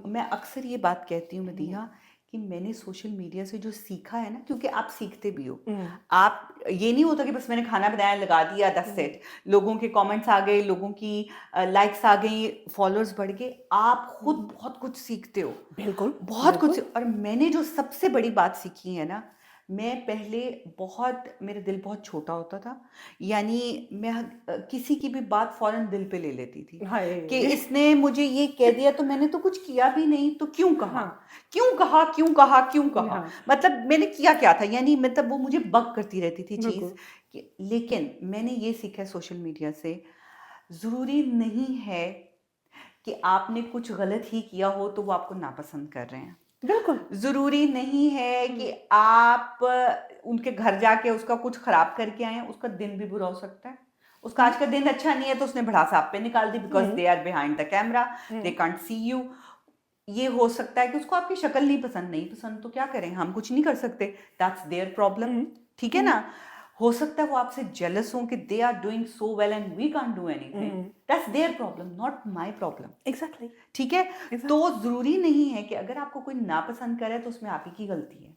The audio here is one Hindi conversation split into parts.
मैं अक्सर ये बात कहती हूँ मदीहा कि मैंने सोशल मीडिया से जो सीखा है ना, क्योंकि आप सीखते भी हो। हुँ, आप ये नहीं होता कि बस मैंने खाना बनाया लगा दिया दैट्स हुँ, इट। लोगों के कमेंट्स आ गए, लोगों की लाइक्स आ गई, फॉलोअर्स बढ़ गए। आप खुद हुँ। बहुत कुछ सीखते हो, बिल्कुल, बहुत कुछ। बिल्कुल। और मैंने जो सबसे बड़ी बात सीखी है ना, मैं पहले बहुत मेरा दिल बहुत छोटा होता था। यानी मैं किसी की भी बात फौरन दिल पे ले लेती थी कि हाय! इसने मुझे ये कह दिया तो मैंने तो कुछ किया भी नहीं, तो क्यों कहा? हाँ, क्यों कहा? क्यों कहा? क्यों कहा? हाँ, मतलब मैंने किया क्या था? यानी मतलब वो मुझे बग करती रहती थी चीज़ बिल्कुल। कि लेकिन मैंने ये सीखा है सोशल मीडिया से, ज़रूरी नहीं है कि आपने कुछ गलत ही किया हो तो वो आपको नापसंद कर रहे हैं। बिल्कुल। ज़रूरी नहीं है कि हुँ, आप उनके घर जाके उसका कुछ खराब करके आए हैं, उसका दिन भी बुरा हो सकता है। उसका हुँ, आज का दिन अच्छा नहीं है तो उसने भड़ास आप पे निकाल दी because hmm, they are behind the camera, they hmm, can't see you. ये हो सकता है कि उसको आपकी शक्ल नहीं पसंद, नहीं पसंद तो क्या करें? हम कुछ नहीं कर सकते, दैट्स देयर प्रॉब्लम, हुँ, ठीक है हुँ, ना? हो सकता है वो आपसे जेलस हों कि they are doing so well and we can't do anything, हुँ। That's their problem, not my problem, exactly, ठीक है? तो एग्ज़ैक्टली, ज़रूरी नहीं है कि अगर आपको कोई नापसंद करे तो उसमें आप ही की गलती है।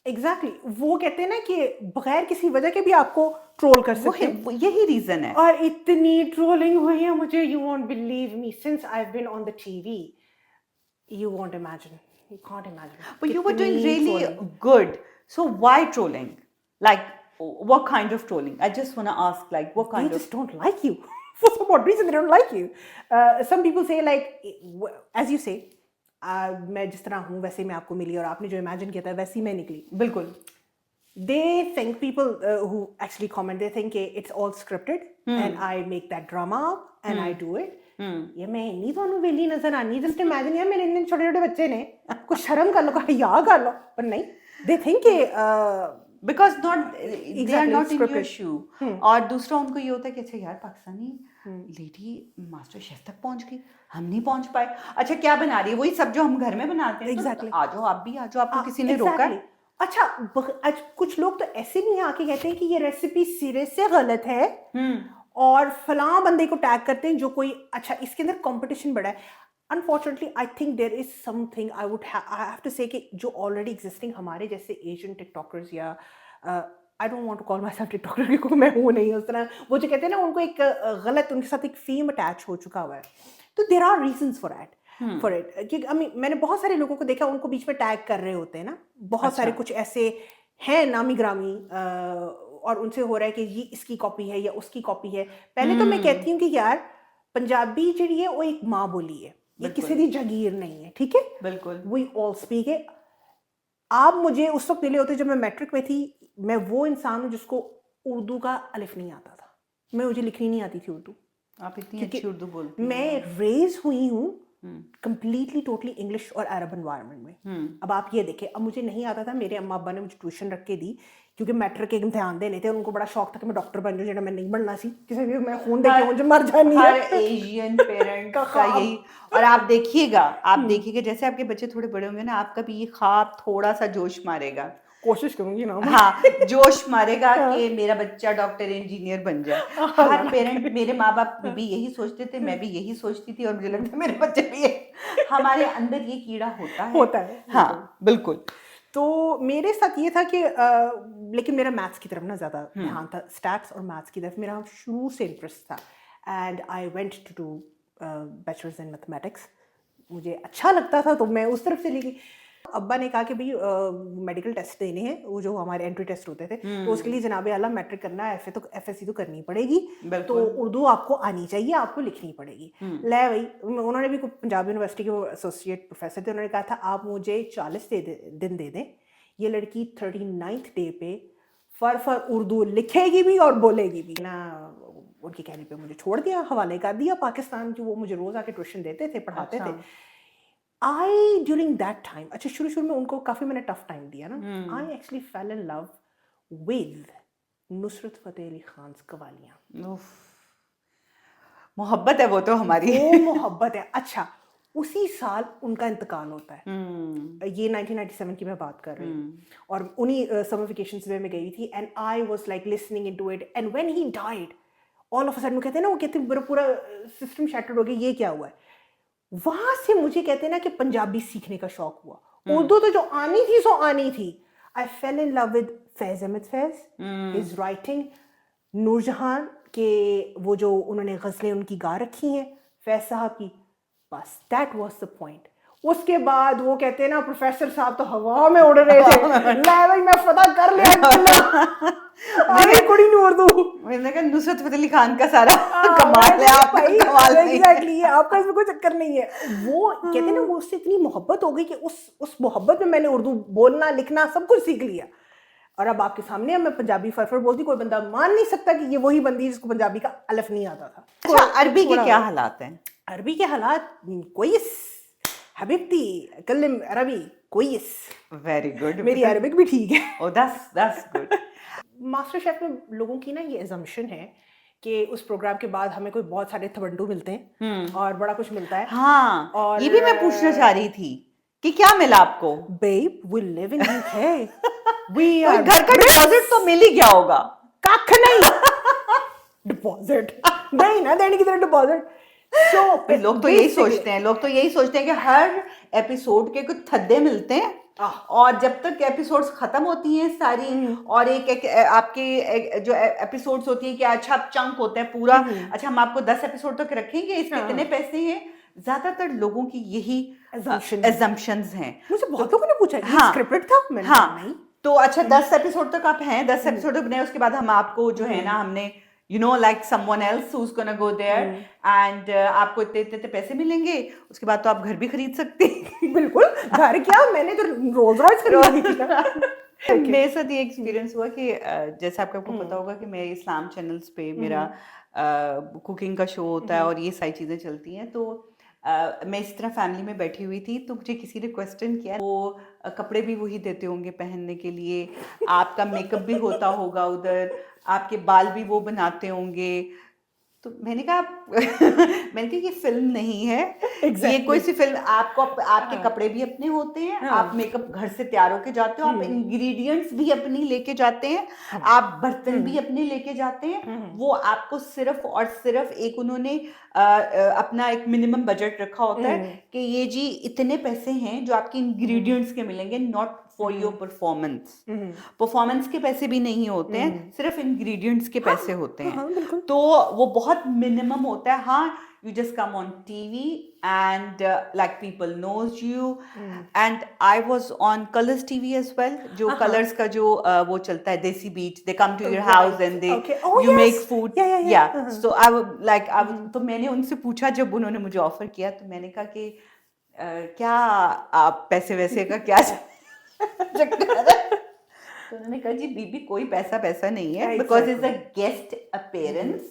एग्ज़ैक्टली। वो कहते हैं ना कि बगैर किसी वजह के भी आपको ट्रोल कर वो सकते है, हैं वो यही रीज़न है। और इतनी ट्रोलिंग हुई है मुझे you won't believe me since I have been on the TV, you won't imagine, you can't imagine But you were कितनी doing really trolling. good. So why trolling? Like, what kind of trolling? I just want to ask, like, what They kind of. just don't like you. For some odd reason, they don't like you. Some people say like, as you say, मैं जिस तरह हूँ वैसे मैं आपको मिली और आपने जो इमेजिन किया था वैसी मैं निकली. बिल्कुल। They think people who actually comment, they think it's all scripted and hmm. I make that drama up and I hmm. do it. हम्म। ये मैं नहीं ਤੁਹਾਨੂੰ ਵੇਲੀ ਨਜ਼ਰ ਆਨੀ जस्ट इमेजिन यार मेरे इतने छोटे छोटे बच्चे ने कुछ शर्म कर लो कुछ हया कर लो पर नहीं they think because not they are exactly not it's in your scripted. शू। Hmm. और दूसरा उनको ये होता है कि अच्छा यार Pakistani Hmm. Lady master chef तक पहुंच गई, हम नहीं पहुंच पाए। अच्छा क्या बना रही है? वही सब जो हम घर में बनाते हैं, तो Exactly. आ जाओ, आप भी आ जाओ, आपको किसी ने रोका एग्जैक्टली है? अच्छा आज कुछ लोग तो ऐसे भी यहाँ आके कहते हैं कि ये रेसिपी सिरे से गलत है हम्म। और फलां बंदे को टैग करते हैं जो कोई अच्छा इसके अंदर कंपटीशन बड़ा है unfortunately I think there is something I have to say कि जो ऑलरेडी एग्जिस्टिंग हमारे जैसे एशियन टिकटॉकर्स या I don't want to call myself TikToker क्योंकि मैं हूँ नहीं उस तरह वो जो कहते हैं ना उनको एक गलत उनके साथ एक फेम अटैच हो चुका हुआ है तो there are reasons for that hmm. For it कि मैंने बहुत सारे लोगों को देखा उनको बीच में टैग कर रहे होते हैं ना बहुत सारे अच्छा। कुछ ऐसे हैं नामी ग्रामी और उनसे हो रहा है कि ये इसकी कॉपी है या उसकी कॉपी है पहले तो मैं हम्म। कहती हूँ कि यार पंजाबी जी है वो एक माँ बोली है ये किसी बिल्कुल। की जागीर नहीं है ठीक है बिल्कुल। वी ऑल स्पीक है आप मुझे उस वक्त मिले होते जब मैं मैट्रिक में थी मैं वो इंसान हूँ जिसको उर्दू का अलिफ नहीं आता था मैं मुझे लिखनी नहीं आती थी उर्दू आप इतनी क्योंकि अच्छी उर्दू बोलती हैं मैं यार। रेज हुई हूँ हम्म। कंप्लीटली टोटली इंग्लिश और अरब एनवायरनमेंट में हम्म। अब आप ये देखें अब मुझे नहीं आता था मेरे अम्मा अब्बा ने मुझे ट्यूशन रख के दी क्योंकि मैट्रिक के इम्तिहान देने थे उनको बड़ा शौक था कि मैं डॉक्टर बन जाऊँ जो मैं नहीं बनना सी किसी भी मैं खून दे के हर मुझे मर जानी हर है एशियन का पेरेंट्स का ख्वाब यही। और आप देखिएगा, आप हम्म, देखिएगा जैसे आपके बच्चे थोड़े बड़े होंगे ना, आपका भी ये ख्वाब थोड़ा सा जोश मारेगा। कोशिश करूंगी ना मैं हाँ, जोश मारेगा हाँ, कि मेरा बच्चा डॉक्टर इंजीनियर बन जाए। हर अल्लाह ना पेरेंट, करे मेरे माँ बाप हाँ, भी यही सोचते थे, हाँ, मैं भी यही सोचती थी और मुझे हम्म, लगता है मेरे बच्चे भी ये हमारे अंदर ये कीड़ा होता है। होता है बिल्कुल हाँ, बिल्कुल। तो मेरे साथ ये था कि लेकिन मेरा मैथ्स की तरफ ना ज़्यादा हुँ। ध्यान था स्टैट्स और मैथ्स की तरफ मेरा शुरू से इंटरेस्ट था and I went to do bachelors in mathematics मुझे अच्छा लगता था तो मैं उस तरफ से लेके अब्बा ने कहा कि भाई मेडिकल टेस्ट देने हैं वो जो हमारे एंट्री टेस्ट होते थे तो उसके लिए हुँ। जनाब आला मैट्रिक करना है एफ तो एफ तो करनी पड़ेगी तो बिल्कुल। उर्दू आपको आनी चाहिए आपको लिखनी पड़ेगी हुँ। ले भाई उन्होंने भी पंजाब यूनिवर्सिटी के एसोसिएट प्रोफेसर थे उन्होंने कहा था आप मुझे 40 दिन दे दें ये लड़की 39th डे पे फर उर्दू लिखेगी भी और बोलेगी भी ना उनके कहने पे मुझे छोड़ दिया हवाले कर दिया पाकिस्तान जो वो मुझे रोज आके ट्यूशन देते थे पढ़ाते अच्छा। थे आई ड्यूरिंग दैट टाइम अच्छा शुरू में उनको काफ़ी मैंने टफ टाइम दिया ना हुँ। I actually fell in love with Nusrat Fateh Ali Khan कवालियाँ उफ़! मोहब्बत है वो तो हमारी। वो मोहब्बत है अच्छा उसी साल उनका इंतकाल होता है हुँ। ये 1997 की मैं बात कर रही हूँ हुँ। और उन्हीं समर वेकेशंस में मैं गई थी and I was like listening into it and when he died all of a sudden कहते हैं ना वो कहते हैं पूरा पूरा सिस्टम शैटर्ड हो गया ये क्या हुआ है वहां से मुझे कहते हैं ना कि पंजाबी सीखने का शौक हुआ। हम्म उर्दू तो जो आनी थी सो आनी थी। I fell in love with Faiz Ahmad Faiz, hmm his writing, Noorjahan के वो जो उन्होंने गजलें उनकी गा रखी हैं फैज साहब की, बस दैट वाज द पॉइंट। उसके बाद वो कहते हैं ना प्रोफेसर साहब तो हवा में उड़ रहे थे, ले भाई मैं फतह कर लिया आगे कुड़ी नहीं उर्दू। मैंने कहा नुसरत फतेह अली खान का सारा हाँ, कमाल है, मैंने कहा, आपका भाई कमाल नहीं है। एग्जैक्टली आपका इसमें कोई चक्कर नहीं है। वो कहते हैं ना वो उससे इतनी मोहब्बत हो गई कि उस मोहब्बत में मैंने उर्दू बोलना लिखना सब कुछ सीख लिया। और अब आपके सामने अब मैं पंजाबी फरफर बोलती, कोई बंदा मान नहीं सकता कि ये वही बंदी जिसको पंजाबी का अलफ नहीं आता था। अच्छा, अरबी के थोड़ा- क्या हालात हैं? अरबी के हालात कोईस हबीबती कल्लिम अरबी कोईस। वेरी गुड, मेरी अरबिक भी ठीक है। ओ दैट्स गुड। मास्टर शेफ में लोगों की ना ये एजम्पशन है कि उस प्रोग्राम के बाद हमें कोई बहुत सारे थवंडू मिलते हैं और बड़ा कुछ मिलता है। हाँ, और ये भी मैं पूछना चाह रही थी कि क्या मिला आपको? Babe we live in UK, we कोई आर घर का डिपॉजिट तो मिल ही गया होगा। कख नहीं डिपॉजिट नहीं ना देने की तरह डिपॉजिट। सो लोग तो यही सोचते हैं, लोग तो यही सोचते हैं कि हर एपिसोड के कुछ थद्दे मिलते हैं और जब तक एपिसोड्स खत्म होती हैं सारी और एक आपके जो एपिसोड्स होती हैं कि अच्छा अब चंक होता है पूरा, अच्छा हम आपको 10 एपिसोड तक रखेंगे, इसके इतने पैसे हैं। ज्यादातर लोगों की यही एजम्पशंस हैं। मुझे बहुत लोगों ने पूछा ये हाँ, स्क्रिप्टेड था, मैंने हाँ, कहा नहीं। तो अच्छा 10 एपिसोड तक आप हैं, 10 एपिसोड बने, उसके बाद हम आपको जो है ना हमने like someone else who's gonna go there and आपको इतने इतने पैसे मिलेंगे, उसके बाद तो आप घर भी खरीद सकते हैं। बिल्कुल, घर क्या, मैंने तो रोल्स रॉयस खरीदी थी। मेरे साथ ये एक्सपीरियंस हुआ कि जैसे आपको पता होगा कि मैं इस्लाम चैनल्स पे मेरा कुकिंग का शो होता है और ये सारी चीज़ें चलती हैं। तो मैं इस तरह फैमिली में बैठी हुई थी तो मुझे किसी ने क्वेश्चन किया, वो कपड़े भी वही देते होंगे पहनने के लिए, आपका मेकअप भी होता होगा उधर, आपके बाल भी वो बनाते होंगे। तो मैंने कहा मैंने कहा ये फिल्म नहीं है, ये कोई सी फिल्म, आपको आपके कपड़े भी अपने होते हैं, आप मेकअप घर से तैयार होके जाते हो, आप इंग्रेडिएंट्स भी अपनी लेके जाते हैं, आप बर्तन भी अपने लेके जाते हैं। वो आपको सिर्फ और सिर्फ एक उन्होंने अपना एक मिनिमम बजट रखा होता है कि ये जी इतने पैसे हैं जो आपके इंग्रेडिएंट्स के मिलेंगे, not for your performance. Performance के पैसे भी नहीं होते हैं, सिर्फ इंग्रेडिएंट्स के पैसे होते हैं। तो वो बहुत मिनिमम होता है। हाँ, you just come on TV and like people knows you and I was on Colors TV as well, जो Colors का जो वो चलता है देसी beat, they come to your house and they you make food, yeah, so I would like तो मैंने उनसे पूछा जब उन्होंने मुझे ऑफर किया, तो मैंने कहा कि क्या आप पैसे वैसे का क्या चक्कर है? तो उन्होंने कहा जी बीबी कोई पैसा नहीं है, because it's a guest appearance,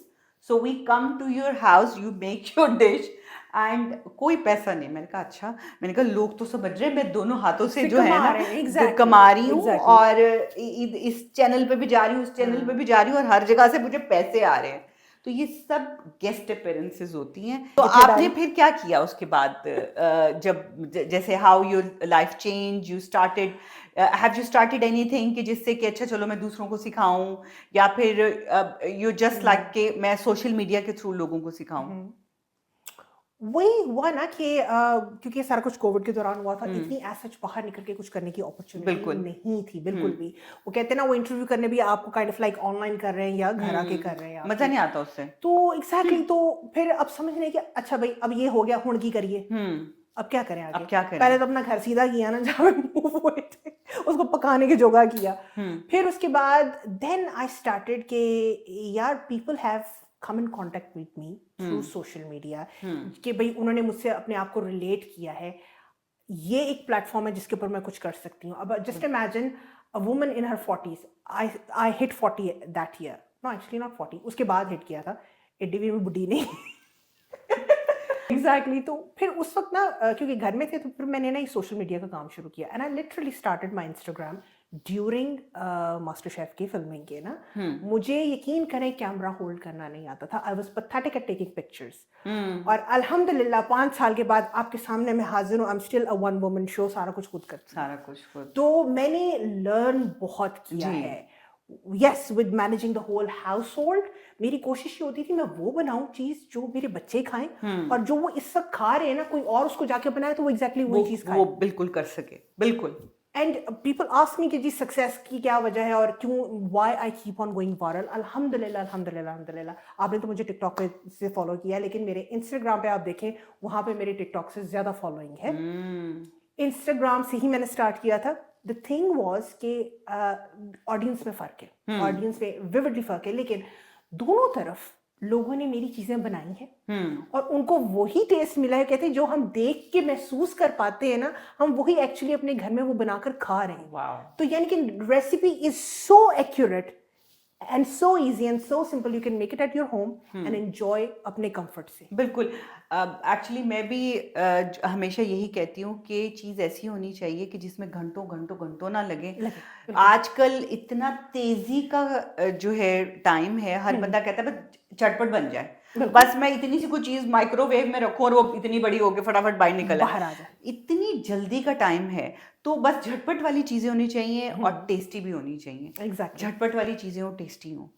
so we come to your house, you make your dish and कोई पैसा नहीं। मैंने कहा अच्छा, मैंने कहा लोग तो समझ रहे हैं मैं दोनों हाथों से जो है ना कमा रही हूँ और इस चैनल पे भी जा रही हूँ, उस चैनल पे भी जा रही हूँ और हर जगह से मुझे पैसे आ रहे हैं। तो ये सब गेस्ट अपीयरेंसेस होती हैं। तो आपने फिर क्या किया उसके बाद, जब जैसे how your life change, you started, have you started anything कि जिससे कि अच्छा चलो मैं दूसरों को सिखाऊं, या फिर यू जस्ट लाइक कि मैं सोशल मीडिया के थ्रू लोगों को सिखाऊं? वही हुआ ना कि क्योंकि सारा कुछ कोविड के दौरान हुआ था, इतनी एज सच बाहर निकल के कुछ करने की अपॉर्चुनिटी नहीं थी बिल्कुल भी। वो कहते हैं ना वो इंटरव्यू करने भी आपको काइंड ऑफ लाइक ऑनलाइन कर रहे हैं या घर आके कर रहे हैं, मजा नहीं आता उससे। तो एग्जैक्टली तो फिर अब समझने कि अच्छा भाई अब ये हो गया, हुण की करिए, अब क्या करें आगे। अब क्या करें? पहले तो अपना घर सीधा किया ना जहाँ मूव हुए थे, उसको पकाने के जोगा किया। फिर उसके बाद देन आई स्टार्टेड के यार people have come in contact with me through social media कि भाई उन्होंने मुझसे अपने आप को रिलेट किया है, ये एक प्लेटफॉर्म है जिसके ऊपर मैं कुछ कर सकती हूँ। अब just imagine a woman in her 40s, I hit 40 that year, no actually not 40, उसके बाद हिट किया था, एडी भी बुढ़ी नहीं एग्जैक्टली। तो फिर उस वक्त ना क्योंकि घर में थे तो फिर मैंने ना सोशल मीडिया का काम शुरू किया and I literally started my Instagram during master chef की फिल्मिंग के ना। मुझे यकीन करें कैमरा होल्ड करना नहीं आता था, I was pathetic at taking pictures. और अल्हम्दुलिल्लाह 5 साल के बाद आपके सामने मैं हाजिर हूँ, I am still a one woman show, सारा कुछ खुद करती हूँ, सारा कुछ खुद। तो मैंने लर्न बहुत किया है yes with managing the whole household मेरी कोशिश ये होती थी मैं वो बनाऊं चीज जो मेरे बच्चे खाएं और जो वो इस वक्त खा रहे हैं ना कोई और उसको जाके बनाए तो वो एग्जैक्टली वही चीज खाए वो बिल्कुल कर सके, बिल्कुल। एंड पीपल आस्क मी कि जी सक्सेस की क्या वजह है और क्यों why I keep on going viral अल्हम्दुलिल्लाह अल्हम्दुलिल्लाह अल्हम्दुलिल्लाह आपने तो मुझे टिकटॉक पे से फॉलो किया है लेकिन मेरे इंस्टाग्राम पे आप देखें वहां पे मेरे टिकटॉक से ज्यादा फॉलोइंग है इंस्टाग्राम से ही मैंने स्टार्ट किया था द थिंग वॉज कि ऑडियंस में फ़र्क है ऑडियंस में विविडली फ़र्क है लेकिन दोनों तरफ लोगों ने मेरी चीज़ें बनाई हैं और उनको वही टेस्ट मिला है कहते हैं जो हम देख के महसूस कर पाते हैं ना हम वही एक्चुअली अपने घर में वो बनाकर खा रहे हैं वाओ। तो यानी कि recipe is so accurate and so easy and so simple you can make it at your home and enjoy अपने comfort से बिल्कुल। एक्चुअली मैं भी हमेशा यही कहती हूँ कि चीज़ ऐसी होनी चाहिए कि जिसमें घंटों घंटों घंटों ना लगे। आजकल इतना तेजी का जो है टाइम है, हर बंदा कहता है बस झटपट बन जाए, बस मैं इतनी सी कोई चीज़ माइक्रोवेव में रखूँ और वो इतनी बड़ी होके फटाफट बाहर निकल बाहर आ जाए इतनी जल्दी का टाइम है तो बस झटपट वाली चीज़ें होनी चाहिए और टेस्टी भी होनी चाहिए। एग्जैक्टली झटपट वाली चीज़ें हो, टेस्टी हो।